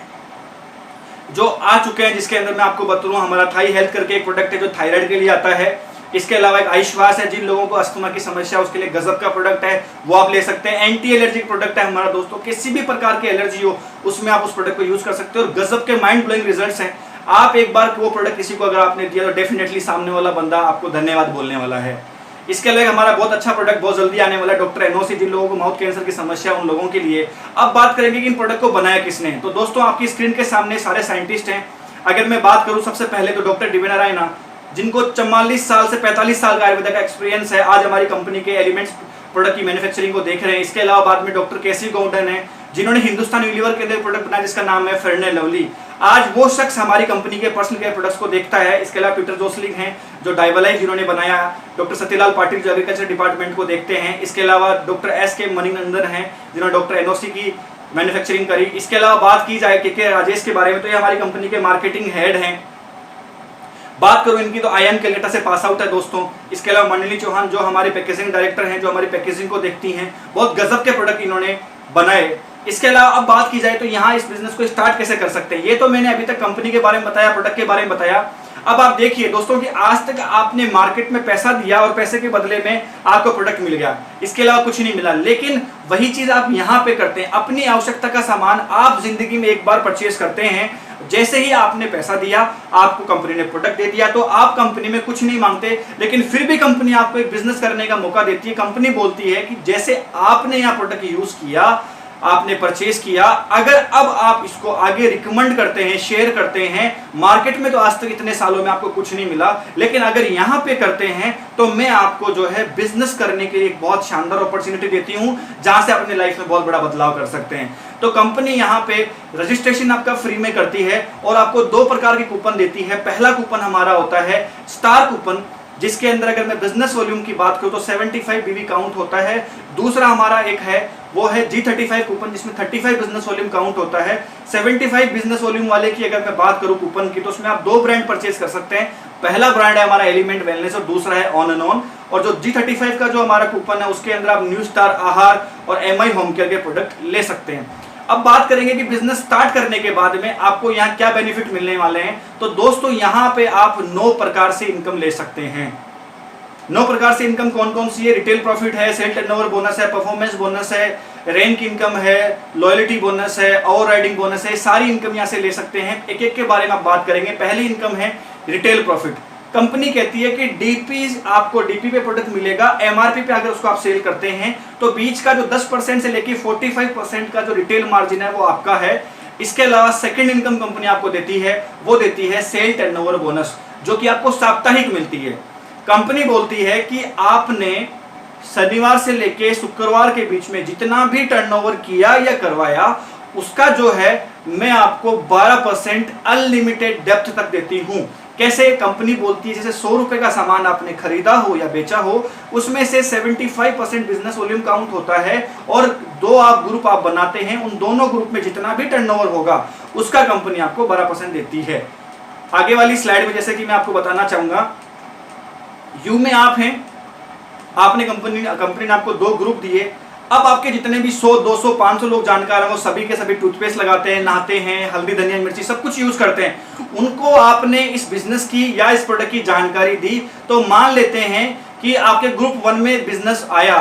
जो आ चुके हैं, जिसके अंदर मैं आपको बताऊं, हमारा थाई हेल्थ करके एक प्रोडक्ट है जो थायराइड के लिए आता है। इसके अलावा एक आयुश्वास है, जिन लोगों को अस्थमा की समस्या है उसके लिए गजब का प्रोडक्ट है, वो आप ले सकते हैं। एंटी एलर्जिक प्रोडक्ट है हमारा दोस्तों, किसी भी प्रकार की एलर्जी हो उसमें आप उस प्रोडक्ट को यूज कर सकते हो और गजब के माइंड ब्लोइंग रिजल्ट्स हैं। आप एक बार वो प्रोडक्ट किसी को अगर आपने दिया तो डेफिनेटली सामने वाला बंदा आपको धन्यवाद बोलने वाला है। इसके अलावा हमारा बहुत अच्छा प्रोडक्ट बहुत जल्दी आने वाला है, डॉक्टर एनओसी, जिन लोगों को माउथ कैंसर की समस्या है उन लोगों के लिए। अब बात करेंगे कि इन प्रोडक्ट को बनाया किसने। तो दोस्तों आपकी स्क्रीन के सामने सारे साइंटिस्ट हैं। अगर मैं बात करूं सबसे पहले तो डॉक्टर डी वी नारायणन, जिनको 44 साल से 45 साल का आयुर्वेदा का एक्सपीरियंस है, आज हमारी कंपनी के एलिमेंट्स प्रोडक्ट की मैन्युफैक्चरिंग को देख रहे हैं। इसके अलावा बाद में डॉक्टर केसी गौंडन है, जिन्होंने हिंदुस्तान यूनिलीवर के अंदर प्रोडक्ट बनाया जिसका नाम है फेयर एंड लवली। आज वो शख्स हमारी कंपनी के पर्सनल केयर प्रोडक्ट्स को देखता है। इसके अलावा पीटर जोसलिंग हैं जो डाइवलाइफ जिन्होंने बनाया, डॉक्टर सत्यलाल पाटिल जो एग्रीकल्चर डिपार्टमेंट को देखते हैं। इसके अलावा डॉक्टर एस के मणिनंदन हैं जिन्होंने डॉक्टर एनओसी की मैन्युफैक्चरिंग करी। इसके अलावा बात की जाए के राजेश के बारे में तो ये हमारी कंपनी के मार्केटिंग हेड हैं। बात करूं इनकी तो IIM कलकत्ता से पास आउट है दोस्तों। इसके अलावा मंडली चौहान जो हमारे पैकेजिंग डायरेक्टर हैं, जो हमारी पैकेजिंग को देखती हैं, बहुत गजब के प्रोडक्ट इन्होंने बनाए। इसके अलावा अब बात की जाए तो यहाँ इस बिजनेस को स्टार्ट कैसे कर सकते हैं, ये तो मैंने अभी तक कंपनी के बारे में बताया, प्रोडक्ट के बारे में बताया। अब आप देखिए दोस्तों कि आज तक आपने मार्केट में पैसा दिया और पैसे के बदले में आपको प्रोडक्ट मिल गया, इसके अलावा कुछ नहीं मिला। लेकिन वही चीज आप यहाँ पे करते हैं, अपनी आवश्यकता का सामान आप जिंदगी में एक बार परचेज करते हैं। जैसे ही आपने पैसा दिया, आपको कंपनी ने प्रोडक्ट दे दिया, तो आप कंपनी में कुछ नहीं मांगते, लेकिन फिर भी कंपनी आपको एक बिजनेस करने का मौका देती है। कंपनी बोलती है कि जैसे आपने यहाँ प्रोडक्ट यूज किया, आपने परचेज किया, अगर अब आप इसको आगे रिकमेंड करते हैं, शेयर करते हैं, मार्केट में तो आज तक इतने सालों में आपको कुछ नहीं मिला, लेकिन अगर यहां पे करते हैं तो मैं आपको जो है बिजनेस करने के लिए एक बहुत शानदार अपॉर्चुनिटी देती हूं, जहां से अपनी लाइफ में बहुत बड़ा बदलाव कर सकते हैं। तो कंपनी यहां पे रजिस्ट्रेशन आपका फ्री में करती है और आपको 2 प्रकार के कूपन देती है। पहला कूपन हमारा होता है स्टार कूपन, जिसके अंदर अगर मैं बिजनेस वॉल्यूम की बात करूं तो 75 बीवी काउंट होता है। दूसरा हमारा एक है वो है G35 कूपन, जिसमें 35 बिजनेस वॉल्यूम काउंट होता है। 75 बिजनेस वॉल्यूम वाले की अगर मैं बात करूं कूपन की, तो उसमें आप 2 ब्रांड परचेज कर सकते हैं। पहला ब्रांड है हमारा एलिमेंट वेलनेस और दूसरा है ऑन एंड ऑन। और जो G35 का जो हमारा कूपन है उसके अंदर आप न्यू स्टार आहार और MI होम केयर के प्रोडक्ट ले सकते हैं। अब बात करेंगे कि बिजनेस स्टार्ट करने के बाद में आपको यहाँ क्या बेनिफिट मिलने वाले हैं। तो दोस्तों यहाँ पे आप 9 प्रकार से इनकम ले सकते हैं। 9 प्रकार से इनकम कौन कौन सी है? रिटेल प्रॉफिट है, सेल टर्नओवर बोनस है, परफॉर्मेंस बोनस है, रैंक इनकम है, लॉयल्टी बोनस है, ओवर राइडिंग बोनस है। सारी इनकम यहाँ से ले सकते हैं। एक एक के बारे में आप बात करेंगे। पहली इनकम है रिटेल प्रॉफिट। कंपनी कहती है कि डीपी, आपको डीपी पे प्रोडक्ट मिलेगा, एमआरपी पे अगर उसको आप सेल करते हैं तो बीच का जो 10% से लेके 45% का जो रिटेल मार्जिन है वो आपका है। इसके अलावा सेकंड इनकम कंपनी आपको देती है, वो देती है सेल टर्नओवर बोनस, जो कि आपको साप्ताहिक मिलती है। कंपनी बोलती है कि आपने शनिवार से लेके शुक्रवार के बीच में जितना भी टर्नओवर किया या करवाया, उसका जो है मैं आपको 12% अनलिमिटेड डेप्थ तक देती हूं। कैसे? कंपनी बोलती है जैसे 100 रुपए का सामान आपने खरीदा हो या बेचा हो, उसमें से 75% बिजनेस वॉल्यूम काउंट होता है और 2 आप ग्रुप आप बनाते हैं, उन दोनों ग्रुप में जितना भी टर्नओवर होगा उसका कंपनी आपको 12% देती है। आगे वाली स्लाइड में जैसे कि मैं आपको बताना चाहूंगा, यू में आप हैं, आपने कंपनी ने आपको 2 ग्रुप दिए। अब आपके जितने भी 100, 200, 500 लोग जानकार हैं, वो सभी के सभी टूथपेस्ट लगाते हैं, नहाते हैं, हल्दी धनिया मिर्ची सब कुछ यूज करते हैं। उनको आपने इस बिजनेस की या इस प्रोडक्ट की जानकारी दी, तो मान लेते हैं कि आपके ग्रुप 1 में बिजनेस आया,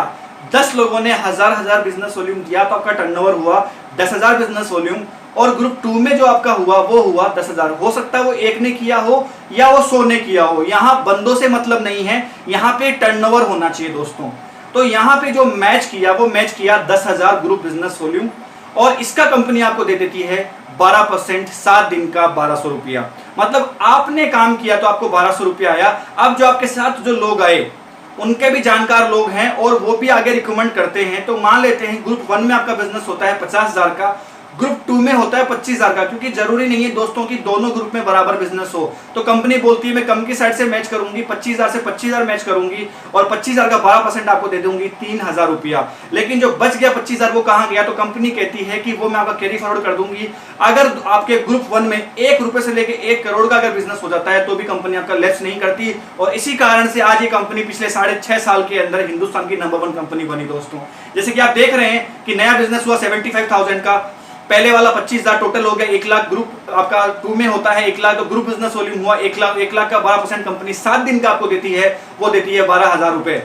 10 लोगों ने 1000 बिजनेस वॉल्यूम दिया, तो आपका टर्नओवर हुआ 10,000 बिजनेस वॉल्यूम। और ग्रुप 2 में जो आपका हुआ वो हुआ 10,000। हो सकता है वो एक ने किया हो या वो 100 ने किया हो, यहाँ बंदों से मतलब नहीं है, यहाँ पे टर्नओवर होना चाहिए दोस्तों। तो यहाँ पे जो मैच किया वो मैच किया 10,000 ग्रुप बिजनेस वॉल्यूम, और इसका कंपनी आपको दे देती है 12%, 7 दिन का 1200 रुपया। मतलब आपने काम किया तो आपको 1200 रुपया आया। अब जो आपके साथ जो लोग आए उनके भी जानकार लोग हैं और वो भी आगे रिकमेंड करते हैं, तो मान लेते हैं ग्रुप 1 में आपका बिजनेस होता है 50,000 का, ग्रुप 2 में होता है 25,000 का, क्योंकि जरूरी नहीं है दोस्तों कि दोनों ग्रुप में बराबर बिजनेस हो। तो कंपनी बोलती है मैं कम की साइड से मैच करूंगी, 25,000 से 25,000 मैच करूंगी और 25,000 का 12% आपको दे दूंगी 3,000 रुपया। लेकिन जो बच गया 25,000 वो कहां गया? तो कंपनी कहती है कि वो मैं आपका कैरी फॉरवर्ड कर दूंगी। अगर आपके ग्रुप 1 में 1 रुपए से लेकर 1 करोड़ का अगर बिजनेस हो जाता है तो भी कंपनी आपका लेस नहीं करती। और इसी कारण से आज ये कंपनी पिछले 6.5 साल के अंदर हिंदुस्तान की नंबर 1 कंपनी बनी दोस्तों। जैसे कि आप देख रहे हैं कि नया बिजनेस हुआ 75,000 का, पहले वाला 25,000 टोटल हो गया, 1 लाख ग्रुप आपका 2 में होता है 1 लाख, तो ग्रुप बिजनेस वॉल्यूम हुआ 1 लाख का 12% कंपनी 7 दिन का आपको देती है, वो देती है 12,000 रुपए।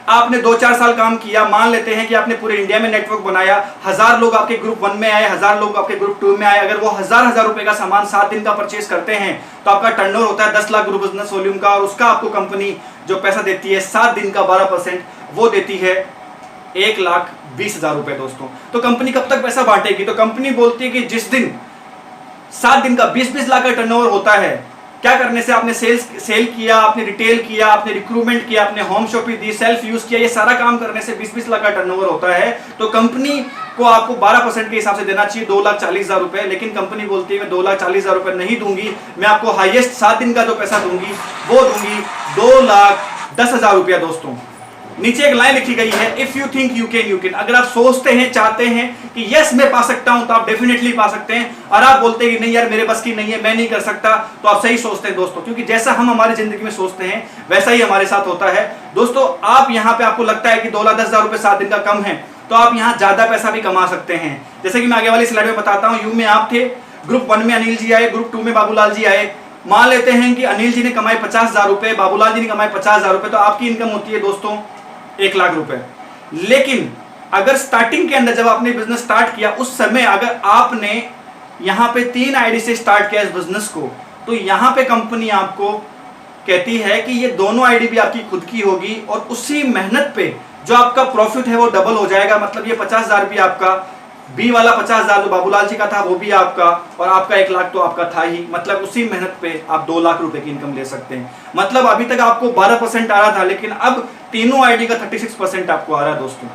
आपने 2-4 साल काम किया, मान लेते हैं कि आपने पूरे इंडिया में नेटवर्क बनाया, 1000 लोग आपके ग्रुप 1 में आए, 1000 लोग आपके ग्रुप 2 में आए, अगर वो 1000 रुपए का सामान 7 दिन का परचेज करते हैं तो आपका टर्नओवर होता है 10 लाख ग्रुप बिजनेस वॉल्यूम का, और उसका आपको कंपनी जो पैसा देती है 7 दिन का 12%, वो देती है 1,20,000 रुपए दोस्तों। तो कंपनी कब तक पैसा बांटेगी? तो कंपनी बोलती है कि जिस दिन 7 दिन का 20-20 लाख का टर्नओवर होता है, क्या करने से आपने सेल किया, आपने रिटेल किया, आपने रिक्रूटमेंट किया, आपने होम शॉपिंग दी, सेल्फ यूज किया, ये सारा काम करने से 20-20 लाख का टर्नओवर होता है, तो कंपनी को आपको 12% के हिसाब से देना चाहिए 2,40,000 रुपए। लेकिन कंपनी बोलती है मैं 2,40,000 रुपए नहीं दूंगी, मैं आपको हाईएस्ट 7 दिन का जो पैसा दूंगी वो दूंगी 2,10,000 रुपया दोस्तों। नीचे एक लाइन लिखी गई है, if you think you can, you can. अगर आप सोचते हैं, चाहते हैं कि यस मैं पा सकता हूं, तो आप डेफिनेटली पा सकते हैं। और आप बोलते हैं कि नहीं यार मेरे बस की नहीं है, मैं नहीं कर सकता, तो आप सही सोचते हैं दोस्तों, क्योंकि जैसा हम हमारी जिंदगी में सोचते हैं वैसा ही हमारे साथ होता है दोस्तों। आप यहाँ पे आपको लगता है कि 2,10,000 रुपए 7 दिन का कम है, तो आप यहाँ ज्यादा पैसा भी कमा सकते हैं। जैसे कि मैं आगे वाली स्लाइड में बताता हूँ, यू में आप थे, ग्रुप 1 में अनिल जी आए, ग्रुप 2 में बाबूलाल जी आए। मान लेते हैं कि अनिल जी ने कमाए 50,000 रुपए, बाबूलाल जी ने कमाए 50,000 रुपए, तो आपकी इनकम होती है दोस्तों 1 लाख रुपए। लेकिन अगर स्टार्टिंग के अंदर जब आपने बिजनेस स्टार्ट किया उस समय अगर आपने यहां पे 3 आईडी से स्टार्ट किया इस बिजनेस को, तो यहां पे कंपनी आपको कहती है कि ये दोनों आईडी भी आपकी खुद की होगी और उसी मेहनत पे जो आपका प्रॉफिट है वो डबल हो जाएगा। मतलब ये 50,000 भी आपका बी वाला 50,000 जो बाबूलाल जी का था वो भी आपका, और आपका 1 लाख तो आपका था ही। मतलब उसी मेहनत पे आप 2 लाख रुपए की इनकम ले सकते हैं। मतलब अभी तक आपको 12% आ रहा था, लेकिन अब तीनों आईडी का 36% आपको आ रहा है दोस्तों।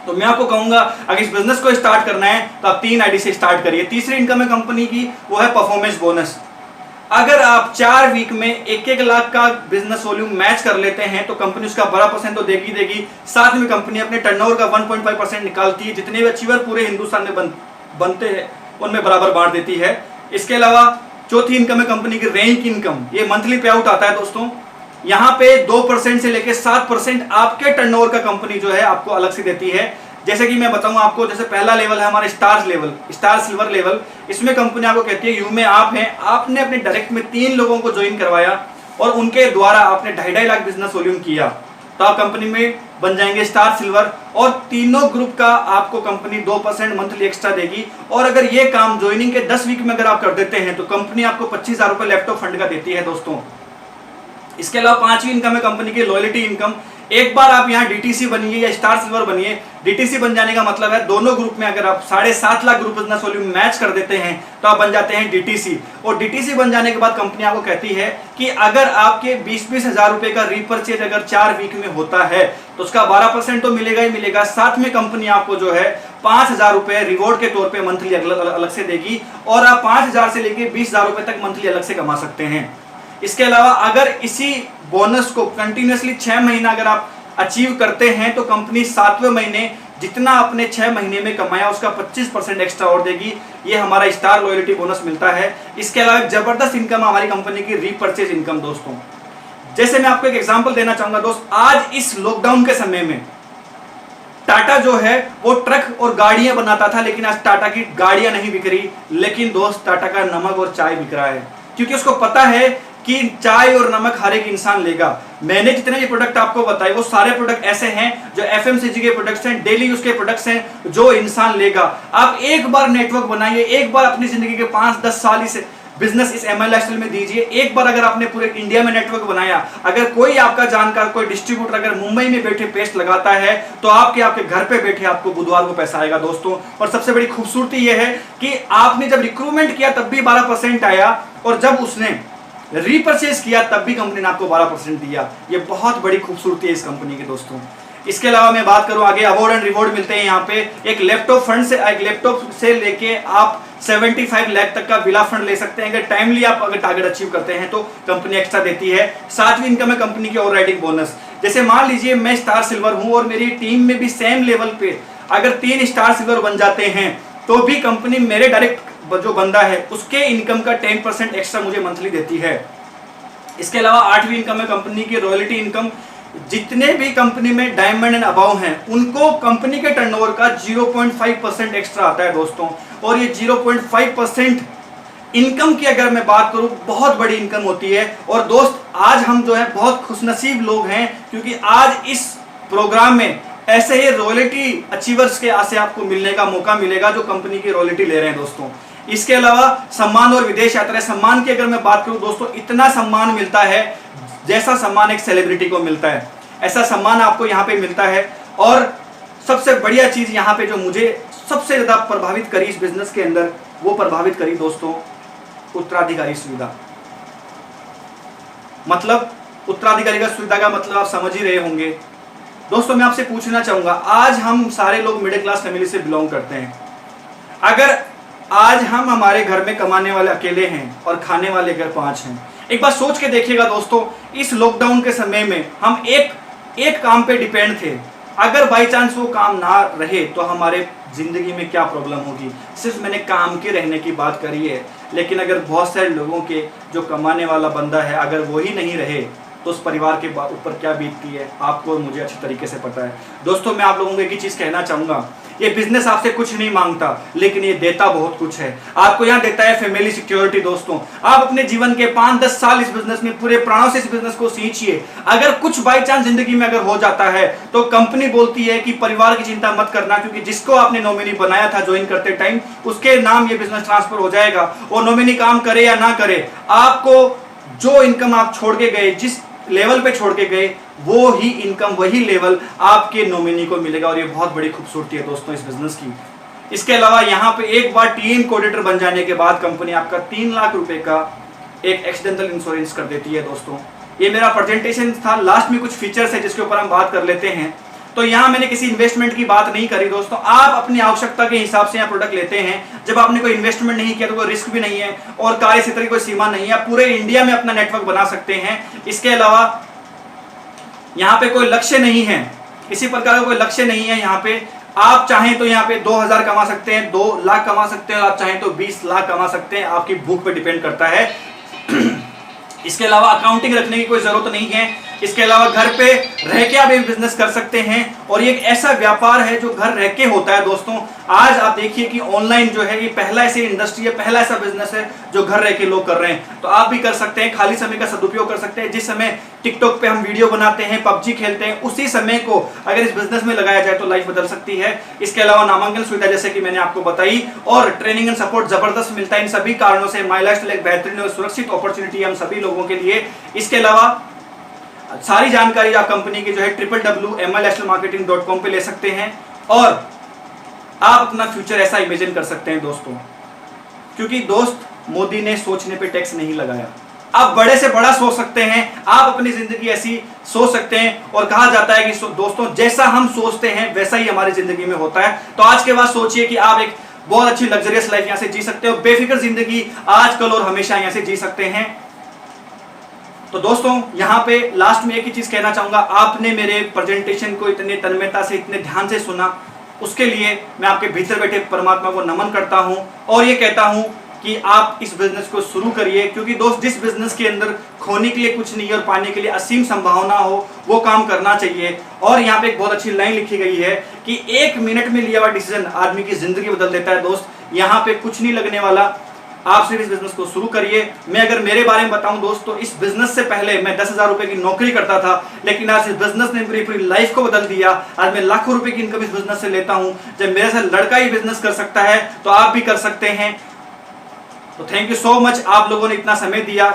तो मैं आपको कहूंगा अगर इस बिजनेस को स्टार्ट करना है तो आप 3 आईडी से स्टार्ट करिए। तीसरी इनकम है कंपनी की, वो है परफॉर्मेंस बोनस। अगर आप 4 वीक में 1-1 लाख का बिजनेस वॉल्यूम मैच कर लेते हैं तो कंपनी उसका 12% तो देगी। साथ में कंपनी अपने टर्नओवर का 1.5% निकालती है। जितने भी अचीवर पूरे हिंदुस्तान में बनते हैं उनमें बराबर बांट देती है। इसके अलावा चौथी इनकम है कंपनी की रैंक इनकम। ये मंथली पे आउट आता है दोस्तों। यहाँ पे 2% से लेकर 7% आपके टर्नओवर का कंपनी जो है आपको अलग से देती है। जैसे कि मैं बताऊं आपको, जैसे पहला लेवल है हमारा star level, star silver level. इसमें कंपनी आपको कहती है यू में आप हैं, आपने अपने डायरेक्ट में 3 लोगों को ज्वाइन करवाया और उनके द्वारा आपने 2.5 लाख बिजनेस वॉल्यूम किया तो आप कंपनी में बन जाएंगे स्टार सिल्वर। और तीनों ग्रुप का आपको कंपनी 2% मंथली एक्स्ट्रा देगी। और अगर ये काम ज्वाइनिंग के 10 वीक में अगर आप कर देते हैं तो कंपनी आपको 25,000 रुपए लैपटॉप फंड का देती है दोस्तों। इसके अलावा 5वीं इनकम है कंपनी की लॉयल्टी इनकम। एक बार आप यहाँ डीटीसी बनिए या स्टार सिल्वर बनिए, डीटीसी बन जाने का मतलब है दोनों ग्रुप में अगर आप 7.5 lakh group business volume match कर देते हैं तो आप बन जाते हैं डीटीसी। और डीटीसी बन जाने के बाद कंपनी आपको कहती है कि अगर आपके 20-20 हजार रुपए का रीपर्चेज अगर 4 वीक में होता है तो उसका 12% तो मिलेगा ही मिलेगा। साथ में कंपनी आपको जो है 5,000 रुपए रिवॉर्ड के तौर पर मंथली अलग से देगी और आप 5,000 से लेकर 20,000 रुपए तक मंथली अलग से कमा सकते हैं। इसके अलावा अगर इसी बोनस को कंटिन्यूअसली 6 महीना अगर आप अचीव करते हैं तो कंपनी 7वें महीने जितना अपने 6 महीने में कमाया उसका 25% एक्स्ट्रा और देगी। ये हमारा स्टार लॉयल्टी बोनस मिलता है। इसके अलावा जबरदस्त इनकम हमारी कंपनी की रीपर्चेज इनकम दोस्तों। जैसे मैं आपको एक एग्जांपल देना चाहूंगा दोस्त, आज इस लॉकडाउन के समय में टाटा जो है वो ट्रक और गाड़ियां बनाता था, लेकिन आज टाटा की गाड़ियां नहीं बिक रही, लेकिन दोस्त टाटा का नमक और चाय बिक रहा है। क्योंकि उसको पता है कि चाय और नमक हर एक इंसान लेगा। मैंने जितने भी प्रोडक्ट आपको बताए वो सारे प्रोडक्ट ऐसे हैं जो एफएमसीजी के प्रोडक्ट्स हैं, डेली यूज के प्रोडक्ट्स हैं जो इंसान लेगा। आप एक बार नेटवर्क बनाइए, एक बार अपनी जिंदगी के 5-10 साल इस बिजनेस इस एमएल लाइफस्टाइल में दीजिए। एक बार अगर आपने पूरे इंडिया में नेटवर्क बनाया, अगर कोई आपका जानकार कोई डिस्ट्रीब्यूटर अगर मुंबई में बैठे पेस्ट लगाता है तो आपके घर पे बैठे आपको बुधवार को पैसा आएगा दोस्तों। और सबसे बड़ी खूबसूरती यह है कि आपने जब रिक्रूटमेंट किया तब भी 12% आया और जब उसने रीपर्चेज किया तब भी कंपनी ने आपको 12% दिया। ये बहुत बड़ी खूबसूरती है इस कंपनी की दोस्तों। इसके अलावा मैं बात करूं आगे, अवार्ड एंड रिवॉर्ड मिलते हैं यहाँ पे। एक लैपटॉप फंड से, एक लैपटॉप से लेके आप 75 लाख तक का विला फंड ले सकते हैं। अगर टाइमली आप अगर टारगेट अचीव करते हैं तो कंपनी एक्स्ट्रा देती है। 7वीं इनकम है कंपनी की ओवर राइडिंग बोनस। जैसे मान लीजिए मैं स्टार सिल्वर हूं और मेरी टीम में भी सेम लेवल पे अगर 3 स्टार सिल्वर बन जाते हैं तो भी कंपनी मेरे डायरेक्ट जो बंदा है उसके इनकम का 10% एक्स्ट्रा मुझे मंथली देती है। इसके अलावा 8वीं इनकम है कंपनी की रॉयल्टी इनकम। जितने भी कंपनी में डायमंड एंड अबव हैं उनको कंपनी के टर्नओवर का 0.5% एक्स्ट्रा आता है दोस्तों। और ये 0.5% इनकम की अगर मैं बात करूं बहुत बड़ी इनकम होती है। और दोस्त आज हम जो है बहुत खुशनसीब लोग हैं क्योंकि आज इस प्रोग्राम में ऐसे ही रॉयल्टी अचीवर्स के आसे आपको मिलने का मौका मिलेगा जो कंपनी की रॉयल्टी ले रहे हैं दोस्तों। इसके अलावा सम्मान और विदेश यात्रा। सम्मान की अगर मैं बात करूं दोस्तों, इतना सम्मान मिलता है जैसा सम्मान एक सेलिब्रिटी को मिलता है, ऐसा सम्मान आपको यहाँ पे मिलता है। और सबसे बढ़िया चीज यहाँ पे जो मुझे सबसे ज्यादा प्रभावित करी इस बिजनेस के अंदर, वो प्रभावित करी दोस्तों उत्तराधिकारी सुविधा। मतलब उत्तराधिकारी का सुविधा का मतलब आप समझ ही रहे होंगे दोस्तों। मैं आपसे पूछना चाहूंगा, आज हम सारे लोग मिडिल क्लास फैमिली से बिलोंग करते हैं। अगर आज हम हमारे घर में कमाने वाले अकेले हैं और खाने वाले घर 5 हैं, एक बार सोच के देखिएगा दोस्तों, इस लॉकडाउन के समय में हम एक काम पे डिपेंड थे। अगर बाई चांस वो काम ना रहे तो हमारे जिंदगी में क्या प्रॉब्लम होगी। सिर्फ मैंने काम के रहने की बात करी है, लेकिन अगर बहुत सारे लोगों के जो कमाने वाला बंदा है अगर वो ही नहीं रहे तो उस परिवार के ऊपर क्या बीतती है आपको और मुझे अच्छी तरीके से पता है। दोस्तों मैं आप लोगों को एक ही चीज कहना चाहूंगा, ये बिजनेस आपसे कुछ नहीं मांगता लेकिन ये देता बहुत कुछ है। आपको यहाँ देता है फैमिली सिक्योरिटी दोस्तों। आप अपने जीवन के 5-10 साल इस बिजनेस में पूरे प्राणों से इस बिजनेस को सींचिए। अगर कुछ बाई चांस जिंदगी में अगर हो जाता है तो कंपनी बोलती है कि परिवार की चिंता मत करना, क्योंकि जिसको आपने नॉमिनी बनाया था ज्वाइन करते टाइम उसके नाम ये बिजनेस ट्रांसफर हो जाएगा। और नॉमिनी काम करे या ना करे, आपको जो इनकम आप छोड़ के गए, जिस लेवल पे छोड़ के गए, वो ही इनकम वही लेवल आपके नॉमिनी को मिलेगा। और ये बहुत बड़ी खूबसूरती है दोस्तों इस बिजनेस की। इसके अलावा यहाँ पे एक बार टीम कोऑर्डिनेटर बन जाने के बाद कंपनी आपका 3 लाख रुपए का एक एक्सीडेंटल इंश्योरेंस कर देती है। दोस्तों ये मेरा प्रेजेंटेशन था, लास्ट में कुछ फीचर्स है जिसके ऊपर हम बात कर लेते हैं। तो यहाँ मैंने किसी इन्वेस्टमेंट की बात नहीं करी दोस्तों, आप अपनी आवश्यकता के हिसाब से यहाँ प्रोडक्ट लेते हैं। जब आपने कोई इन्वेस्टमेंट नहीं किया तो कोई रिस्क भी नहीं है और कार्य क्षेत्र की कोई सीमा नहीं है, आप पूरे इंडिया में अपना नेटवर्क बना सकते हैं। इसके अलावा यहाँ पे कोई लक्ष्य नहीं है, किसी प्रकार का कोई लक्ष्य नहीं है। यहाँ पे आप चाहें तो यहाँ पे 2000 कमा सकते हैं, 2 लाख कमा सकते हैं, आप चाहें तो 20 लाख कमा सकते हैं, आपकी भूख पे डिपेंड करता है। इसके अलावा अकाउंटिंग रखने की कोई जरूरत नहीं है। इसके अलावा घर पे रह के आप एक बिजनेस कर सकते हैं और ये एक ऐसा व्यापार है जो घर रह के होता है। दोस्तों आज आप देखिए कि ऑनलाइन जो है ये पहला ऐसी इंडस्ट्री है, पहला ऐसा बिजनेस है जो घर रह के लोग कर रहे हैं। तो आप भी कर सकते हैं, खाली समय का सदुपयोग कर सकते हैं। जिस समय टिकटॉक पे हम वीडियो बनाते हैं, पबजी खेलते हैं, उसी समय को अगर इस बिजनेस में लगाया जाए तो लाइफ बदल सकती है। इसके अलावा नामांकन सुविधा जैसे कि मैंने आपको बताई और ट्रेनिंग एंड सपोर्ट जबरदस्त मिलता है। इन सभी कारणों से माई लाइफस्टाइल एक बेहतरीन और सुरक्षित अपॉर्चुनिटी है हम सभी लोगों के लिए। इसके अलावा सारी जानकारी आप कंपनी की जो है www.mylifestylemarketing.com पे ले सकते हैं और आप अपना फ्यूचर ऐसा इमेजिन कर सकते हैं दोस्तों, क्योंकि दोस्त मोदी ने सोचने पे टैक्स नहीं लगाया। आप बड़े से बड़ा सोच सकते हैं, आप अपनी जिंदगी ऐसी सोच सकते हैं और कहा जाता है कि दोस्तों जैसा हम सोचते हैं वैसा ही हमारी जिंदगी में होता है। तो आज के बाद सोचिए कि आप एक बहुत अच्छी लग्जरियस लाइफ यहां से जी सकते हो, बेफिक्र जिंदगी आज कल और हमेशा यहां से जी सकते हैं। तो दोस्तों यहाँ पे लास्ट में एक ही चीज कहना चाहूंगा, आपने मेरे प्रेजेंटेशन को इतने तन्मयता से, इतने ध्यान से सुना, उसके लिए मैं आपके भीतर बैठे परमात्मा को नमन करता हूं और ये कहता हूं कि आप इस बिजनेस को शुरू करिए, क्योंकि दोस्त जिस बिजनेस के अंदर खोने के लिए कुछ नहीं है और पाने के लिए असीम संभावना हो वो काम करना चाहिए। और यहाँ पे एक बहुत अच्छी लाइन लिखी गई है कि 1 मिनट में लिया हुआ डिसीजन आदमी की जिंदगी बदल देता है। दोस्त यहाँ पे कुछ नहीं लगने वाला, आप सिर्फ इस बिजनेस को शुरू करिए। मैं अगर मेरे बारे में बताऊं दोस्तों, इस बिजनेस से पहले मैं 10,000 रुपए की नौकरी करता था, लेकिन आज इस बिजनेस ने मेरी पूरी लाइफ को बदल दिया। आज मैं लाखों रुपए की इनकम इस बिजनेस से लेता हूं। जब मेरे साथ लड़का ही बिजनेस कर सकता है तो आप भी कर सकते हैं। तो थैंक यू सो मच, आप लोगों ने इतना समय दिया।